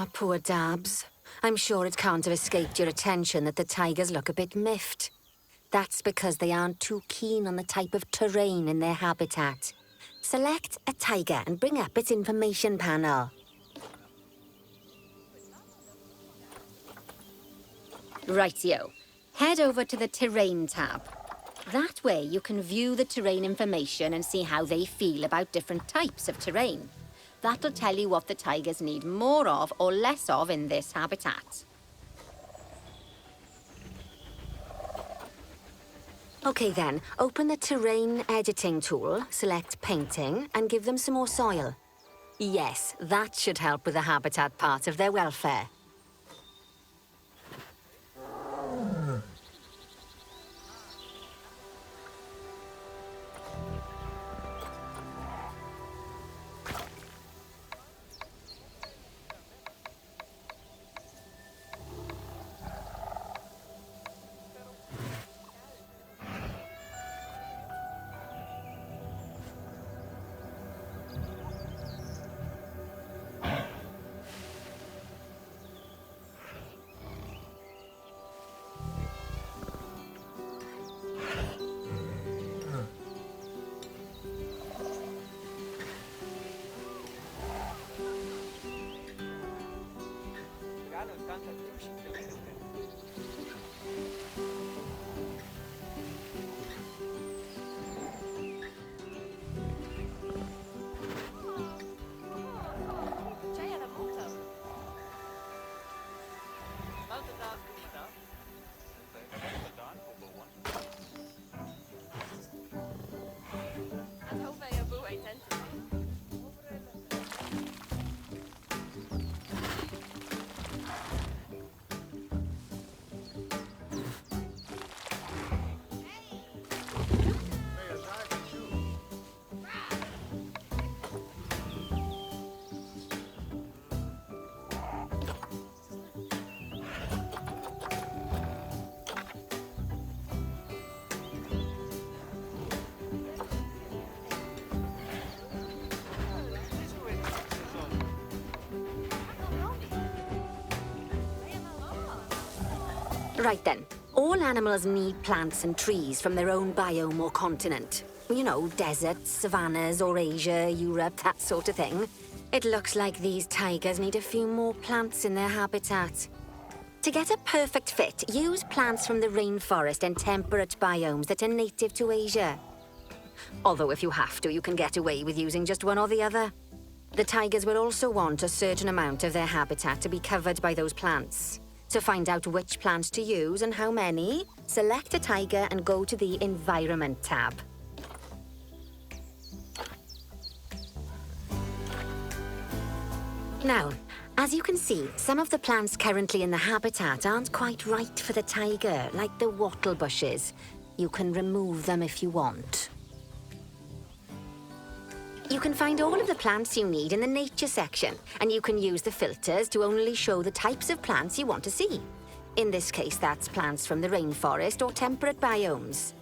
Oh, poor Dabs. I'm sure it can't have escaped your attention that the tigers look a bit miffed. That's because they aren't too keen on the type of terrain in their habitat. Select a tiger and bring up its information panel. Rightio. Head over to the Terrain tab. That way you can view the terrain information and see how they feel about different types of terrain. That'll tell you what the tigers need more of or less of in this habitat. Okay then, open the Terrain Editing tool, select Painting, and give them some more soil. Yes, that should help with the habitat part of their welfare. Right then, all animals need plants and trees from their own biome or continent. You know, deserts, savannas, or Asia, Europe, that sort of thing. It looks like these tigers need a few more plants in their habitat. To get a perfect fit, use plants from the rainforest and temperate biomes that are native to Asia. Although if you have to, you can get away with using just one or the other. The tigers will also want a certain amount of their habitat to be covered by those plants. To find out which plants to use and how many, select a tiger and go to the Environment tab. Now, as you can see, some of the plants currently in the habitat aren't quite right for the tiger, like the wattle bushes. You can remove them if you want. You can find all of the plants you need in the nature section, and you can use the filters to only show the types of plants you want to see. In this case, that's plants from the rainforest or temperate biomes.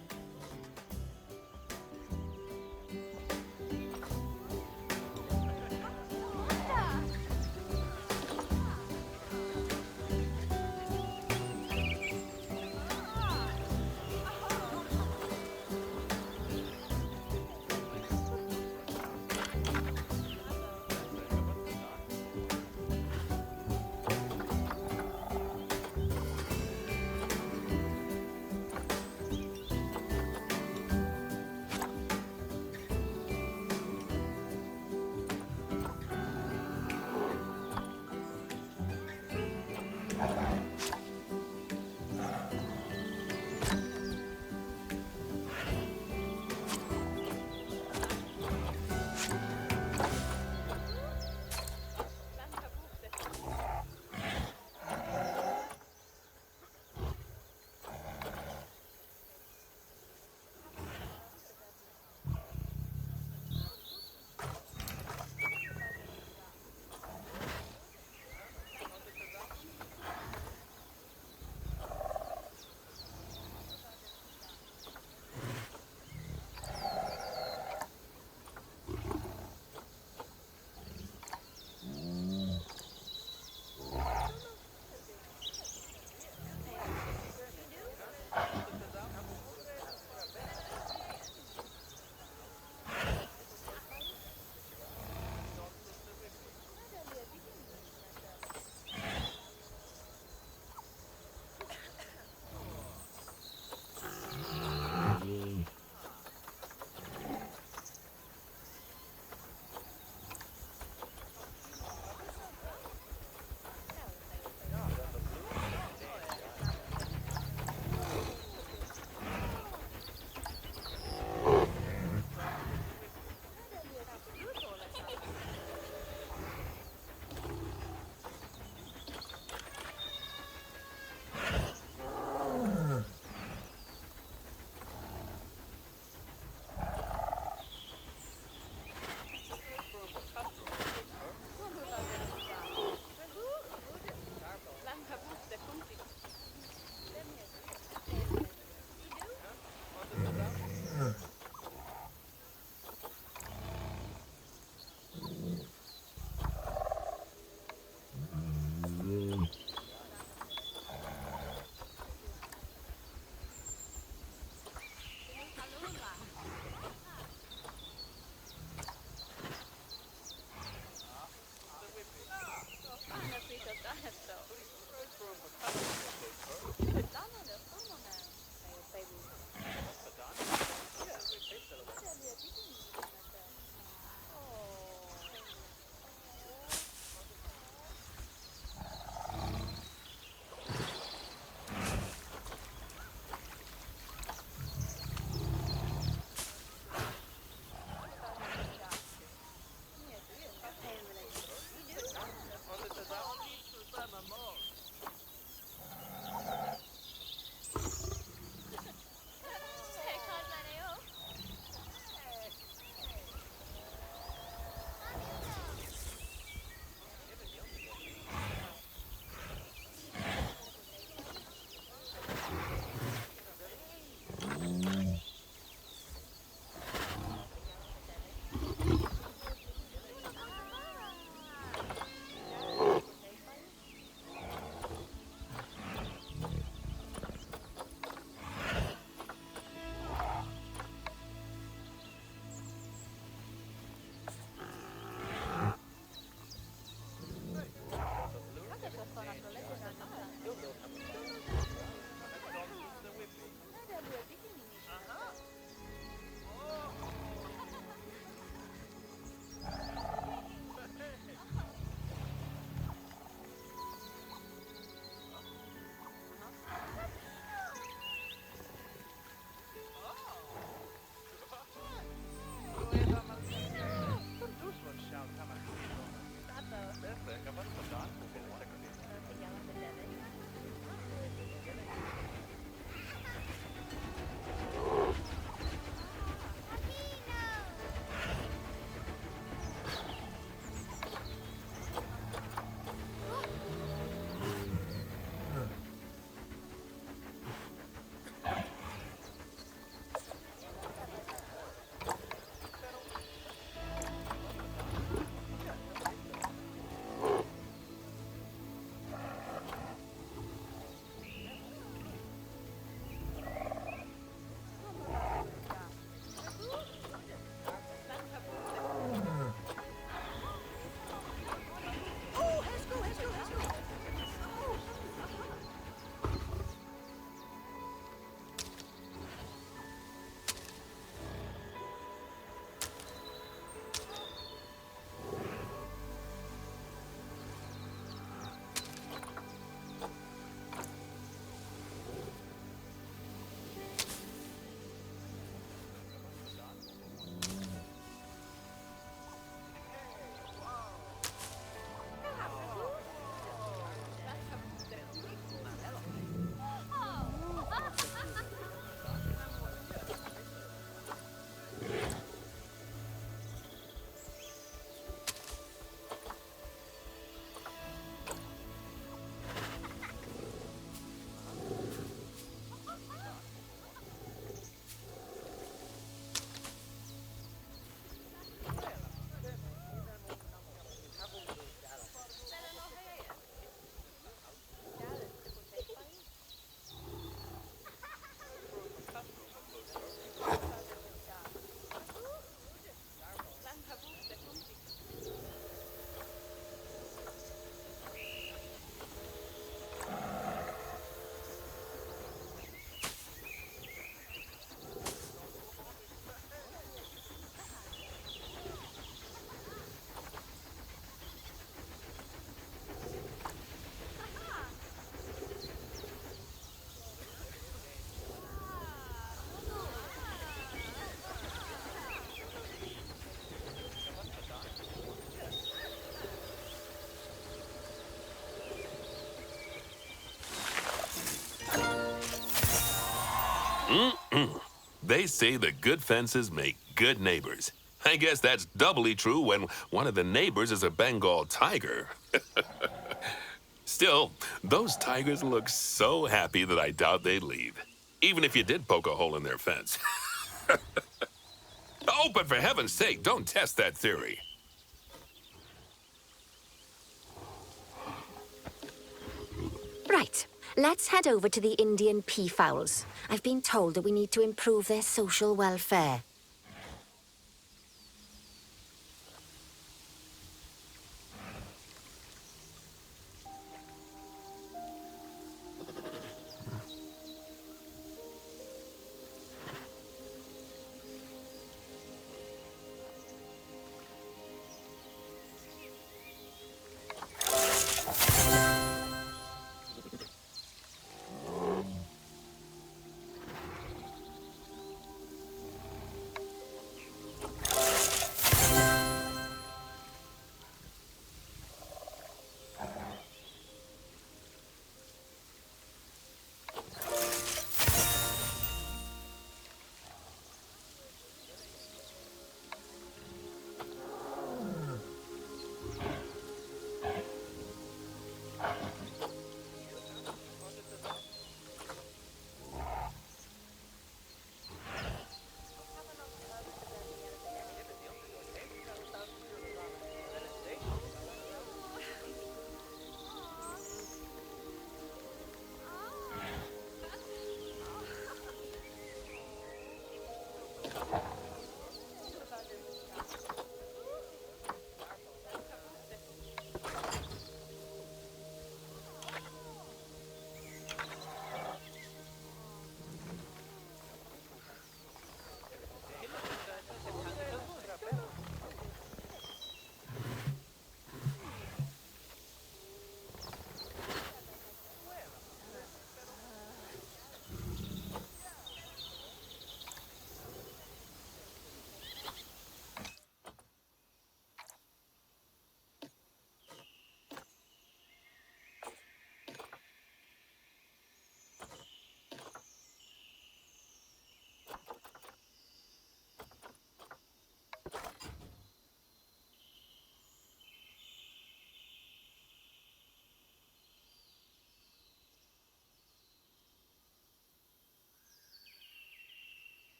They say that good fences make good neighbors. I guess that's doubly true when one of the neighbors is a Bengal tiger. Still, those tigers look so happy that I doubt they'd leave, even if you did poke a hole in their fence. Oh, but for heaven's sake, don't test that theory. Right. Let's head over to the Indian peafowls. I've been told that we need to improve their social welfare.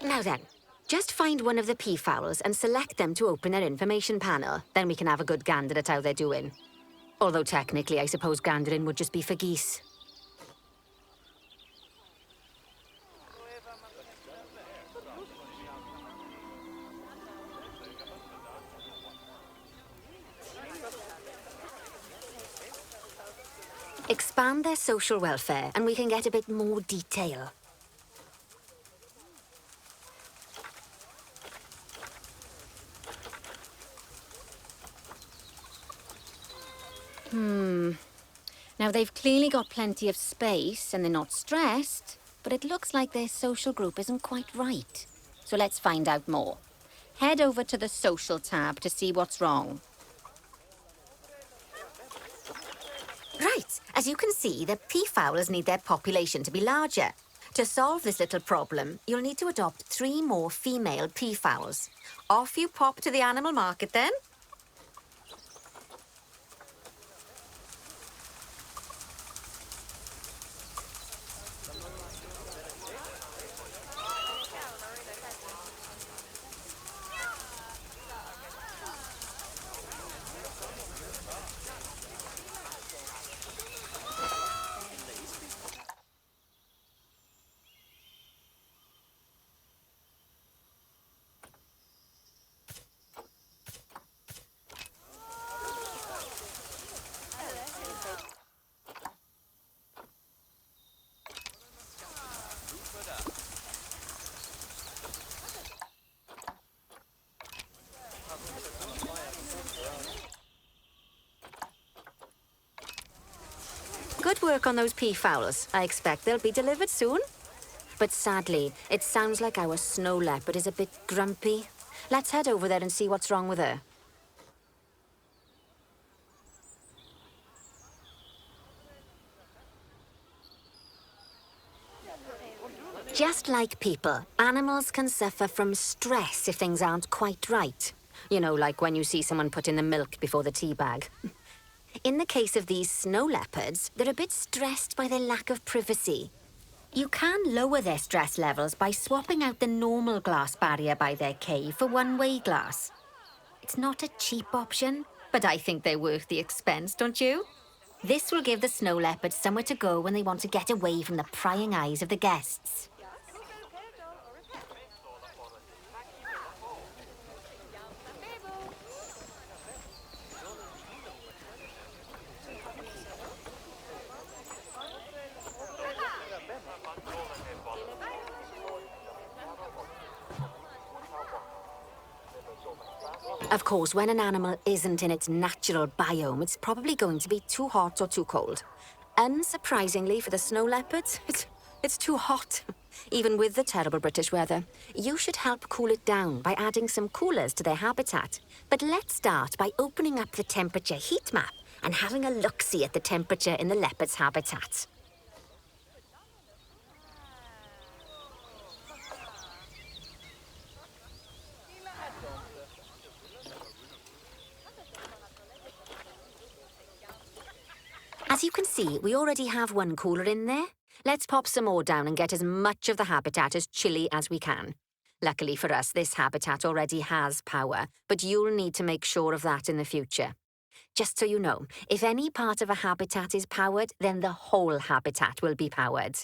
Now then, just find one of the peafowls and select them to open their information panel. Then we can have a good gander at how they're doing. Although technically, I suppose gandering would just be for geese. Expand their social welfare, and we can get a bit more detail. Now, they've clearly got plenty of space and they're not stressed, but it looks like their social group isn't quite right. So let's find out more. Head over to the social tab to see what's wrong. Right. As you can see, the peafowls need their population to be larger. To solve this little problem, you'll need to adopt 3 more female peafowls. Off you pop to the animal market then. work on those peafowls. I expect they'll be delivered soon. But sadly, it sounds like our snow leopard is a bit grumpy. Let's head over there and see what's wrong with her. Just like people, animals can suffer from stress if things aren't quite right. You know, like when you see someone put in the milk before the tea bag. In the case of these snow leopards, they're a bit stressed by their lack of privacy. You can lower their stress levels by swapping out the normal glass barrier by their cave for one-way glass. It's not a cheap option, but I think they're worth the expense, don't you? This will give the snow leopards somewhere to go when they want to get away from the prying eyes of the guests. Of course, when an animal isn't in its natural biome, it's probably going to be too hot or too cold. Unsurprisingly for the snow leopards, it's too hot. Even with the terrible British weather. You should help cool it down by adding some coolers to their habitat. But let's start by opening up the temperature heat map and having a look-see at the temperature in the leopard's habitat. As you can see, we already have one cooler in there. Let's pop some more down and get as much of the habitat as chilly as we can. Luckily for us, this habitat already has power, but you'll need to make sure of that in the future. Just so you know, if any part of a habitat is powered, then the whole habitat will be powered.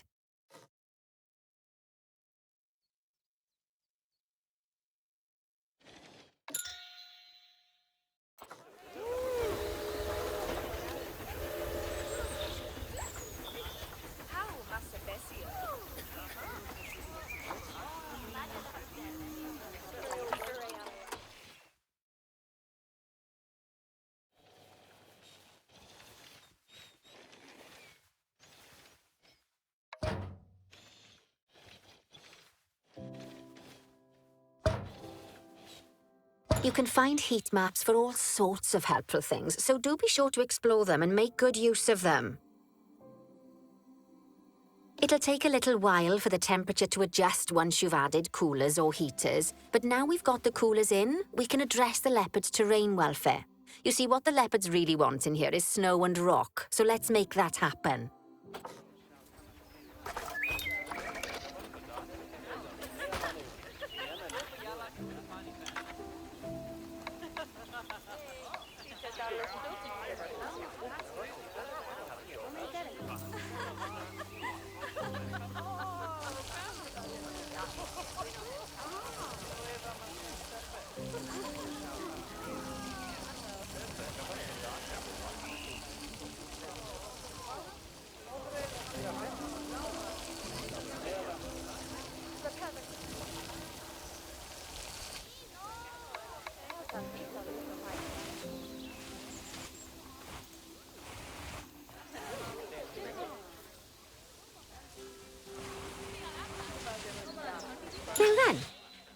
You can find heat maps for all sorts of helpful things, so do be sure to explore them and make good use of them. It'll take a little while for the temperature to adjust once you've added coolers or heaters, but now we've got the coolers in, we can address the leopard's terrain welfare. You see, what the leopards really want in here is snow and rock, so let's make that happen. Now then,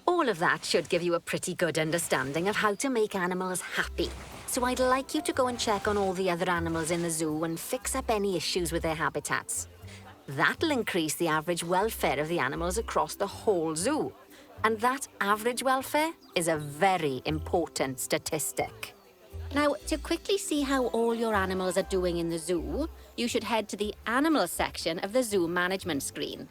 all of that should give you a pretty good understanding of how to make animals happy. So I'd like you to go and check on all the other animals in the zoo and fix up any issues with their habitats. That'll increase the average welfare of the animals across the whole zoo. And that average welfare is a very important statistic. Now, to quickly see how all your animals are doing in the zoo, you should head to the animals section of the zoo management screen.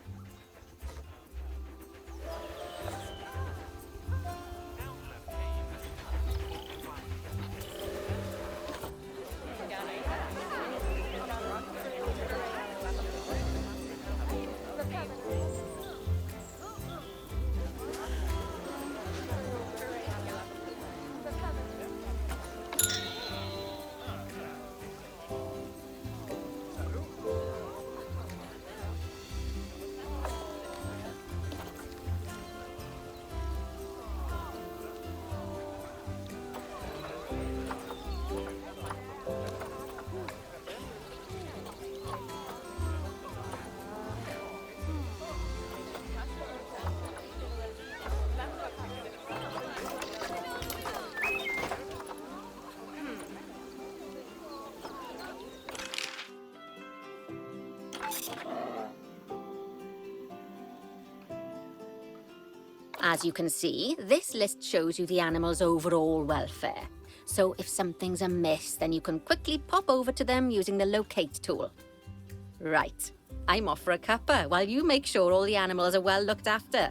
As you can see, this list shows you the animal's overall welfare. So if something's amiss, then you can quickly pop over to them using the locate tool. Right, I'm off for a cuppa while you make sure all the animals are well looked after.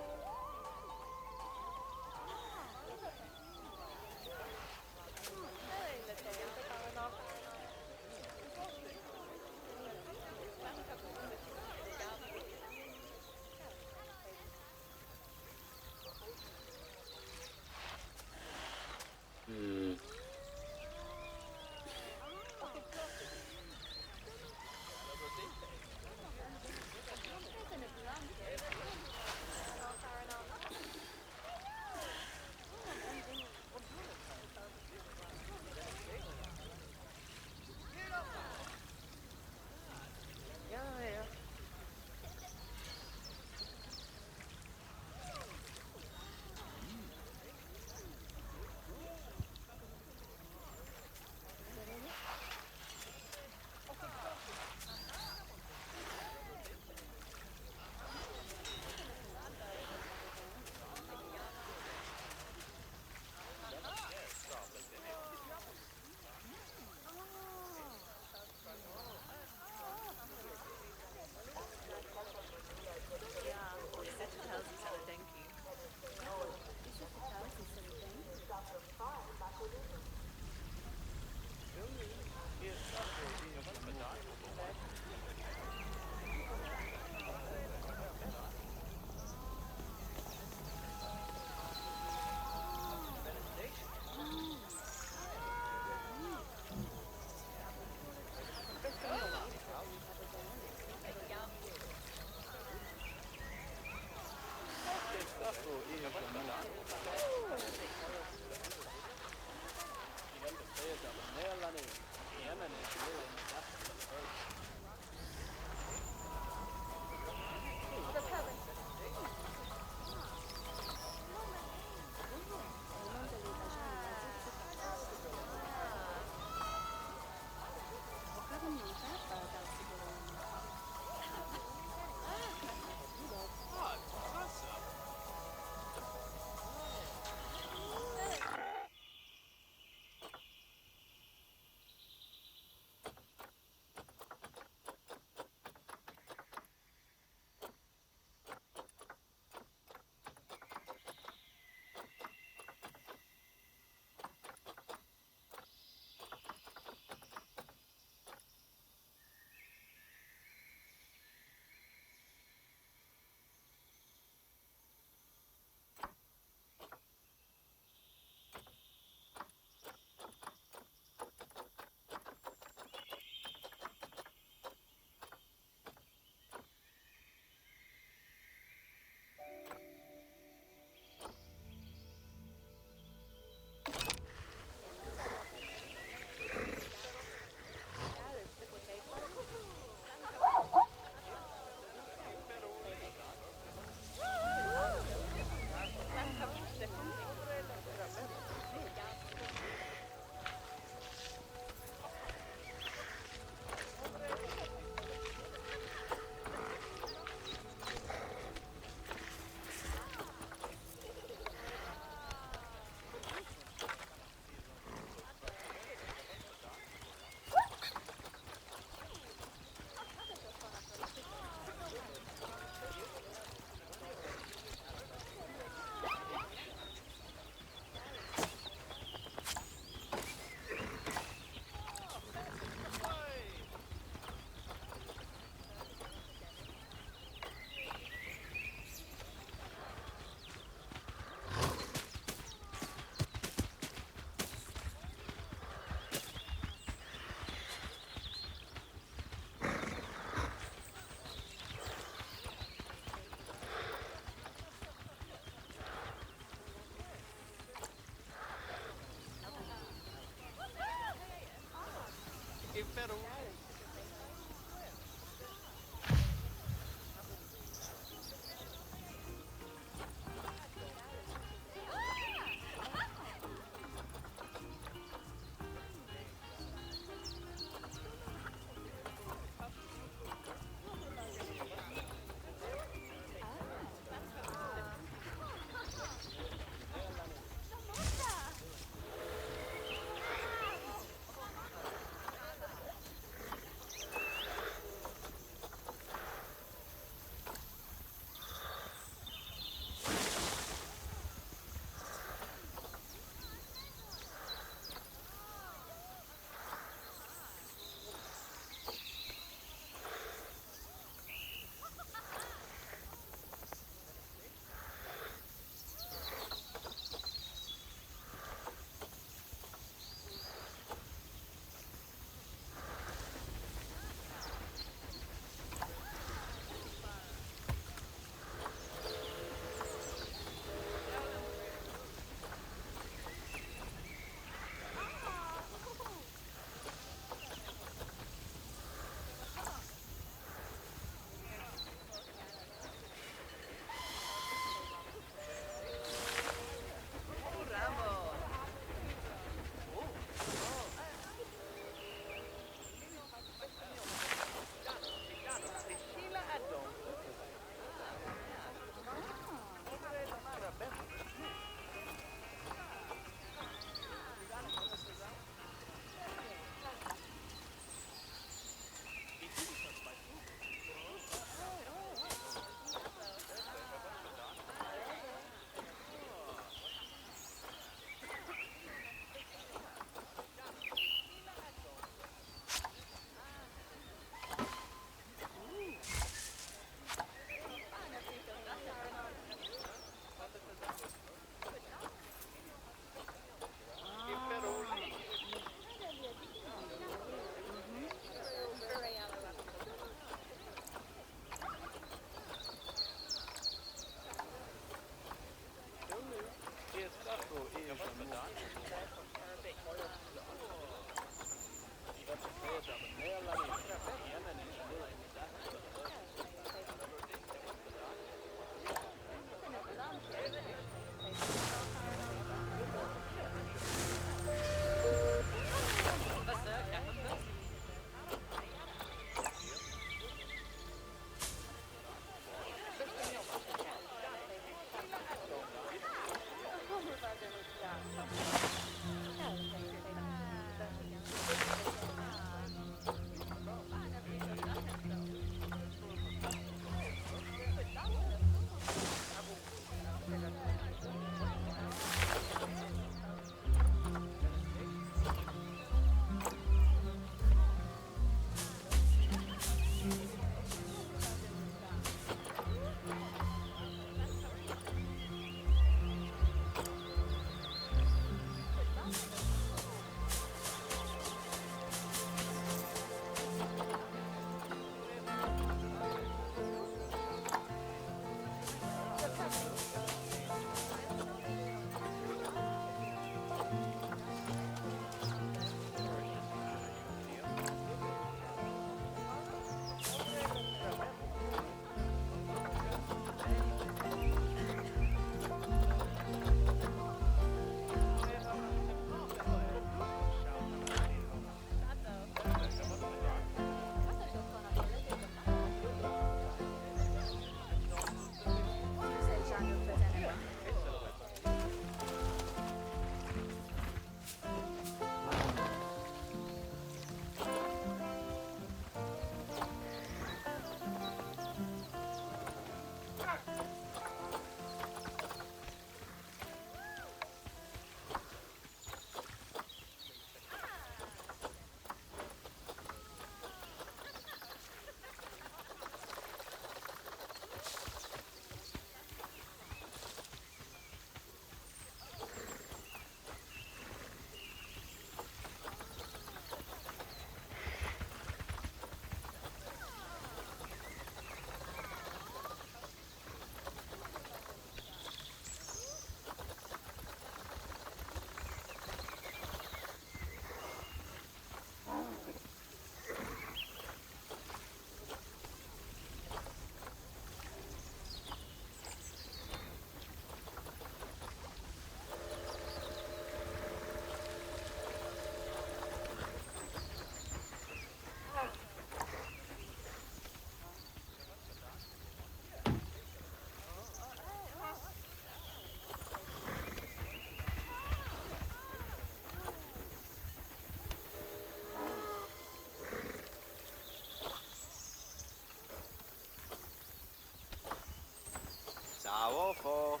awful.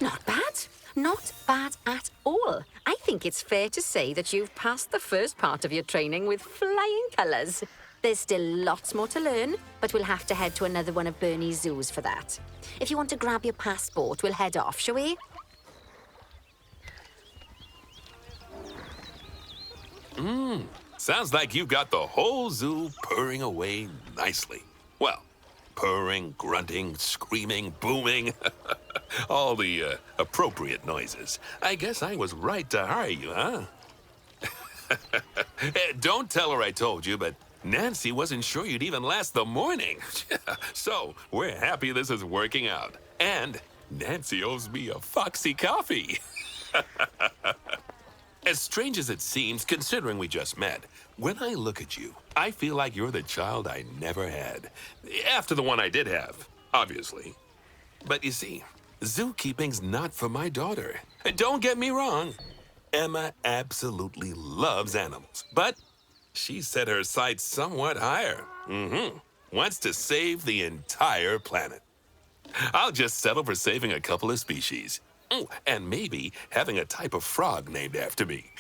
Not bad. Not bad at all. I think it's fair to say that you've passed the first part of your training with flying colours. There's still lots more to learn, but we'll have to head to another one of Bernie's zoos for that. If you want to grab your passport, we'll head off, shall we? Sounds like you've got the whole zoo purring away nicely. Well, purring, grunting, screaming, booming. All the appropriate noises. I guess I was right to hire you, huh? Don't tell her I told you, but Nancy wasn't sure you'd even last the morning. So, we're happy this is working out. And Nancy owes me a Foxy coffee. As strange as it seems, considering we just met, when I look at you, I feel like you're the child I never had. After the one I did have, obviously. But you see, zookeeping's not for my daughter. Don't get me wrong. Emma absolutely loves animals, but she set her sights somewhat higher. Wants to save the entire planet. I'll just settle for saving a couple of species. And maybe having a type of frog named after me.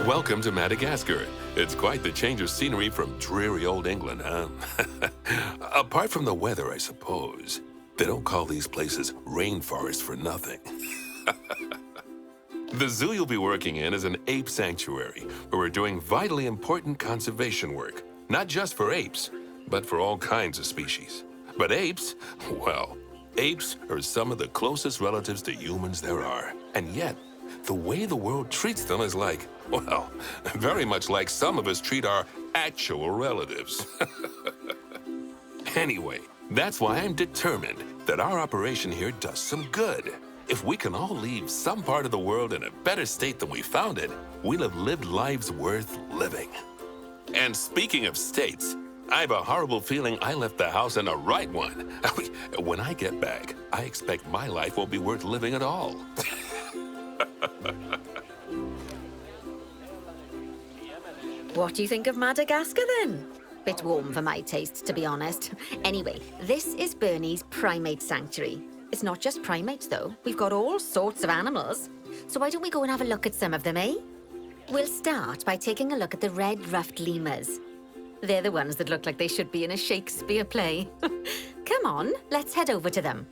Welcome to Madagascar. It's quite the change of scenery from dreary old England, huh? Apart from the weather, I suppose. They don't call these places rainforests for nothing. The zoo you'll be working in is an ape sanctuary, where we're doing vitally important conservation work. Not just for apes, but for all kinds of species. But apes, well, Apes are some of the closest relatives to humans there are. And yet, the way the world treats them is like, well, very much like some of us treat our actual relatives. Anyway, that's why I'm determined that our operation here does some good. If we can all leave some part of the world in a better state than we found it, we'll have lived lives worth living. And speaking of states, I have a horrible feeling I left the house in the right one. When I get back, I expect my life won't be worth living at all. What do you think of Madagascar, then? Bit warm for my taste, to be honest. Anyway, this is Bernie's primate sanctuary. It's not just primates, though. We've got all sorts of animals. So why don't we go and have a look at some of them, eh? We'll start by taking a look at the red-ruffed lemurs. They're the ones that look like they should be in a Shakespeare play. Come on, let's head over to them.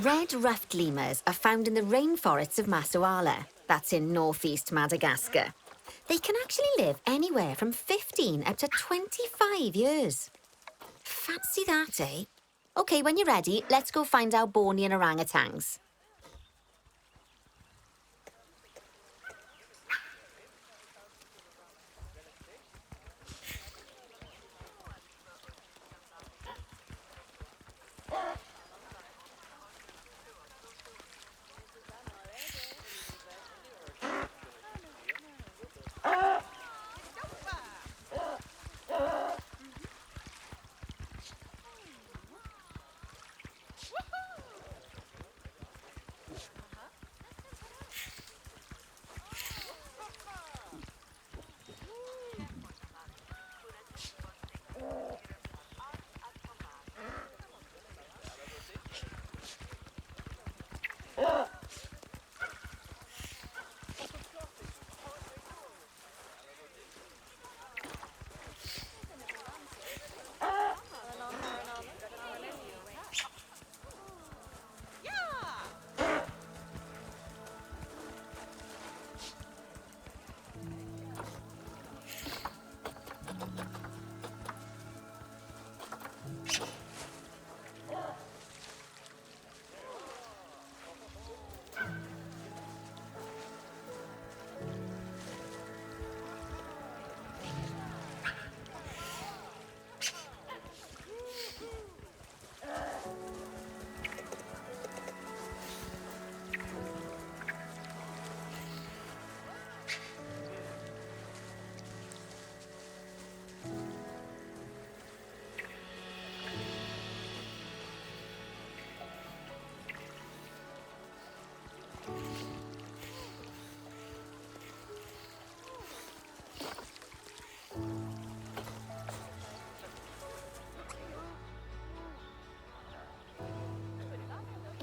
Red-ruffed lemurs are found in the rainforests of Masoala. That's in northeast Madagascar. They can actually live anywhere from 15 up to 25 years. Fancy that, eh? OK, when you're ready, let's go find our Bornean orangutans.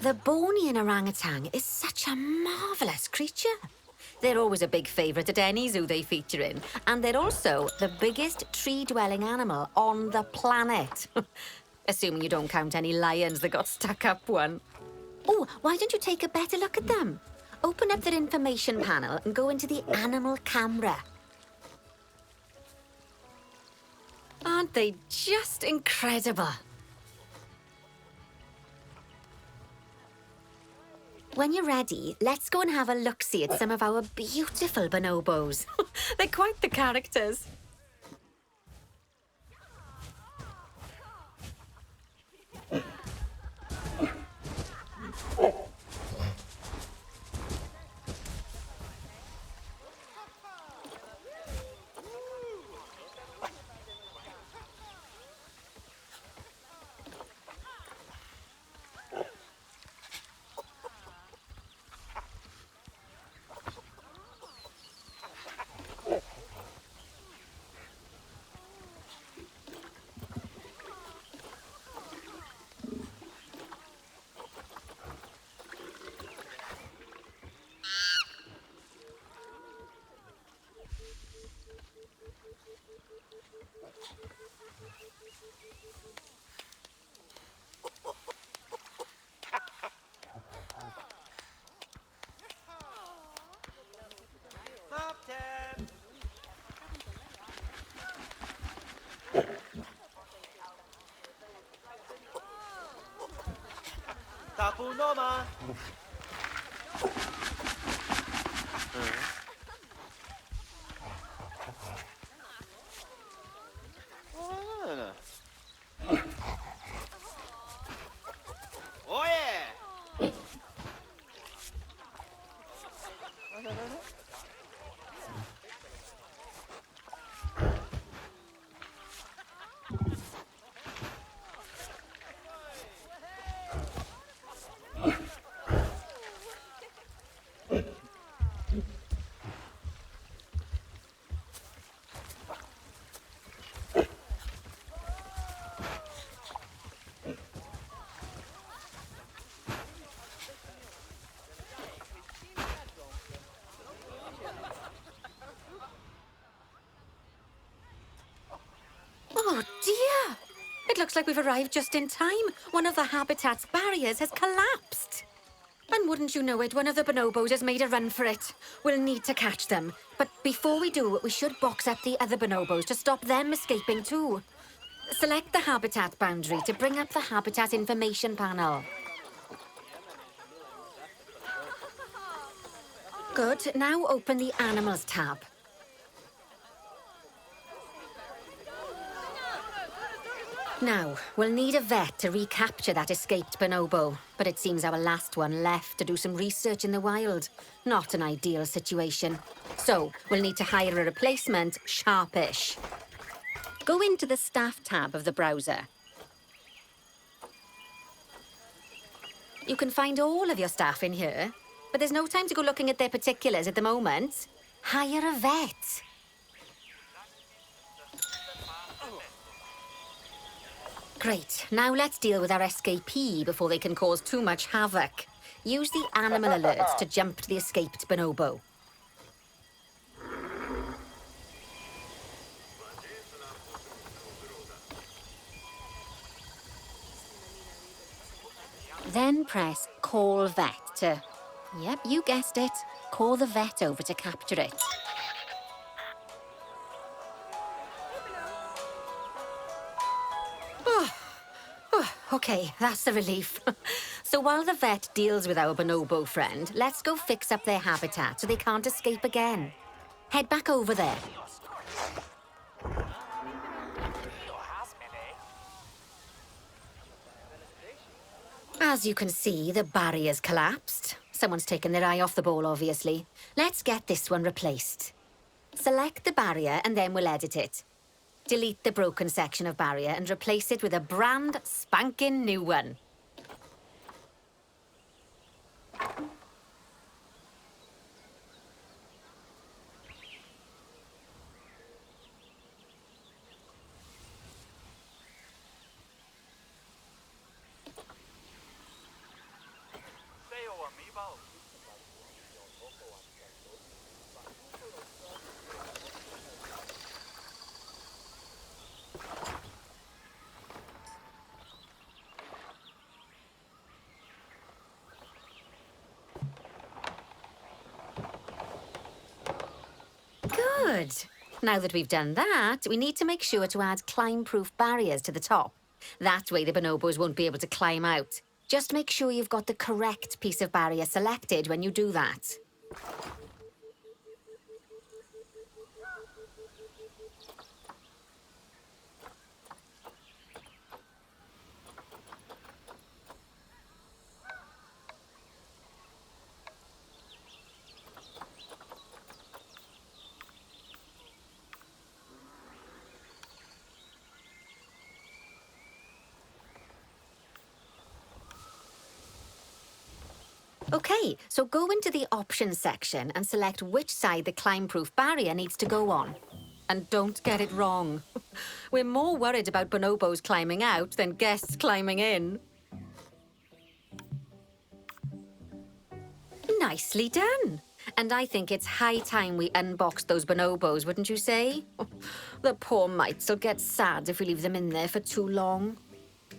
The Bornean orangutan is such a marvellous creature. They're always a big favourite at any zoo they feature in, and they're also the biggest tree-dwelling animal on the planet. Assuming you don't count any lions that got stuck up one. Oh, why don't you take a better look at them? Open up their information panel and go into the animal camera. Aren't they just incredible? When you're ready, let's go and have a look-see at some of our beautiful bonobos. They're quite the characters. 多吗？嗯。哦耶！Oh, dear! It looks like we've arrived just in time. One of the habitat's barriers has collapsed. And wouldn't you know it, one of the bonobos has made a run for it. We'll need to catch them. But before we do, we should box up the other bonobos to stop them escaping too. Select the habitat boundary to bring up the habitat information panel. Good. Now open the Animals tab. Now, we'll need a vet to recapture that escaped bonobo, but it seems our last one left to do some research in the wild. Not an ideal situation. So, we'll need to hire a replacement sharpish. Go into the Staff tab of the browser. You can find all of your staff in here, but there's no time to go looking at their particulars at the moment. Hire a vet. Great. Now let's deal with our escapee before they can cause too much havoc. Use the animal alerts to jump to the escaped bonobo. Then press Call Vet to... Yep, you guessed it. Call the vet over to capture it. Okay, that's a relief. So while the vet deals with our bonobo friend, let's go fix up their habitat so they can't escape again. Head back over there. As you can see, the barrier's collapsed. Someone's taken their eye off the ball, obviously. Let's get this one replaced. Select the barrier and then we'll edit it. Delete the broken section of barrier and replace it with a brand spanking new one. Good. Now that we've done that, we need to make sure to add climb-proof barriers to the top. That way the bonobos won't be able to climb out. Just make sure you've got the correct piece of barrier selected when you do that. Okay, so go into the options section and select which side the climb-proof barrier needs to go on. And don't get it wrong. We're more worried about bonobos climbing out than guests climbing in. Nicely done. And I think it's high time we unboxed those bonobos, wouldn't you say? The poor mites will get sad if we leave them in there for too long.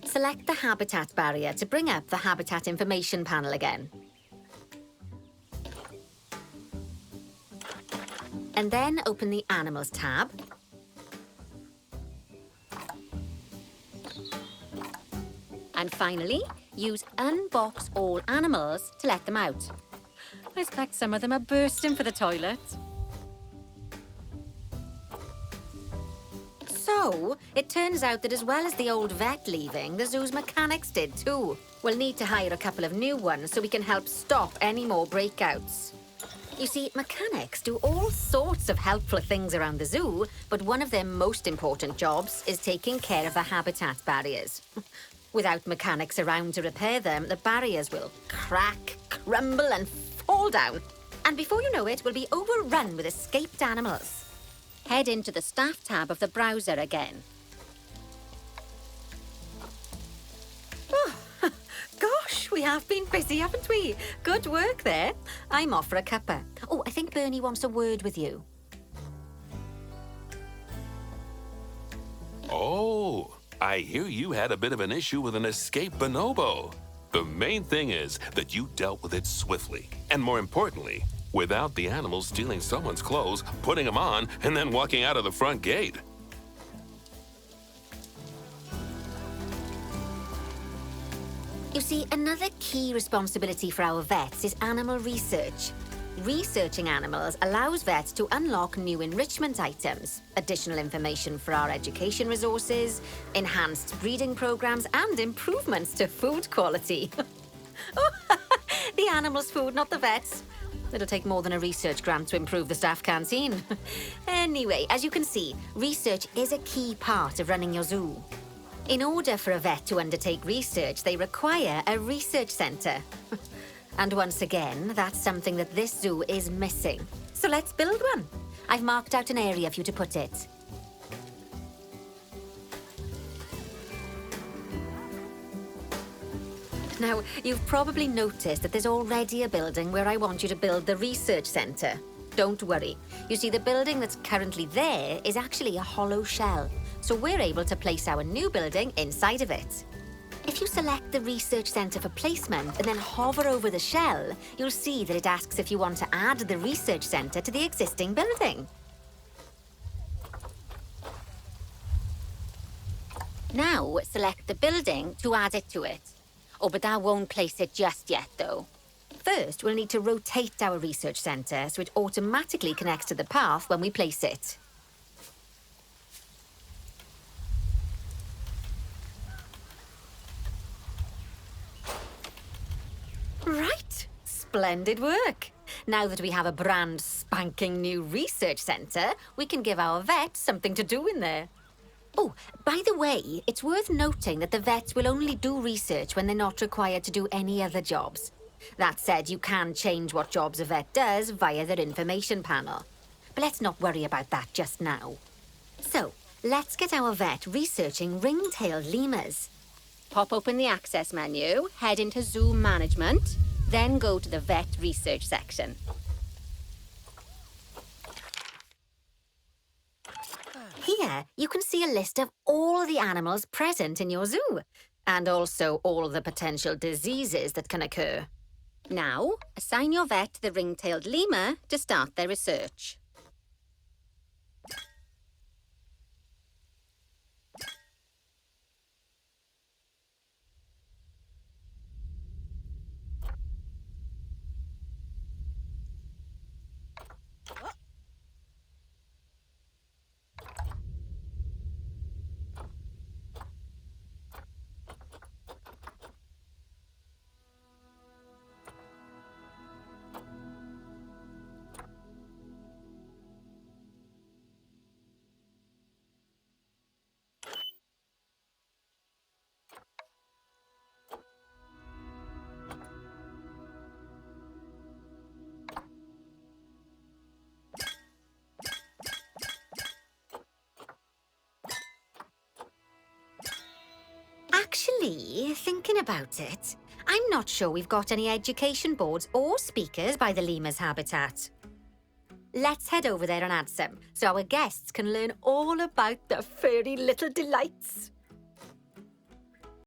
Select the habitat barrier to bring up the habitat information panel again. And then open the Animals tab. And finally, use unbox all animals to let them out. I expect some of them are bursting for the toilet. So, it turns out that as well as the old vet leaving, the zoo's mechanics did too. We'll need to hire a couple of new ones so we can help stop any more breakouts. You see, mechanics do all sorts of helpful things around the zoo, but one of their most important jobs is taking care of the habitat barriers. Without mechanics around to repair them, the barriers will crack, crumble and fall down. And before you know it, we'll be overrun with escaped animals. Head into the staff tab of the browser again. Oh, gosh, we have been busy, haven't we? Good work there. I'm off for a cuppa. Oh, I think Bernie wants a word with you. Oh, I hear you had a bit of an issue with an escaped bonobo. The main thing is that you dealt with it swiftly, and more importantly, without the animals stealing someone's clothes, putting them on, and then walking out of the front gate. You see, another key responsibility for our vets is animal research. Researching animals allows vets to unlock new enrichment items, additional information for our education resources, enhanced breeding programs, and improvements to food quality. Oh, the animals' food, not the vets. It'll take more than a research grant to improve the staff canteen. Anyway, as you can see, research is a key part of running your zoo. In order for a vet to undertake research, they require a research centre. And once again, that's something that this zoo is missing. So let's build one. I've marked out an area for you to put it. Now, you've probably noticed that there's already a building where I want you to build the research centre. Don't worry. You see, the building that's currently there is actually a hollow shell, so we're able to place our new building inside of it. If you select the research centre for placement and then hover over the shell, you'll see that it asks if you want to add the research centre to the existing building. Now, select the building to add it to it. Oh, but that won't place it just yet, though. First, we'll need to rotate our research centre so it automatically connects to the path when we place it. Right. Splendid work. Now that we have a brand spanking new research centre, we can give our vets something to do in there. Oh, by the way, it's worth noting that the vets will only do research when they're not required to do any other jobs. That said, you can change what jobs a vet does via their information panel. But let's not worry about that just now. So, let's get our vet researching ring-tailed lemurs. Pop open the access menu, head into Zoo Management, then go to the vet research section. Here, you can see a list of all the animals present in your zoo, and also all the potential diseases that can occur. Now, assign your vet the ring-tailed lemur to start their research. Actually, thinking about it, I'm not sure we've got any education boards or speakers by the lemur's habitat. Let's head over there and add some, so our guests can learn all about the furry little delights.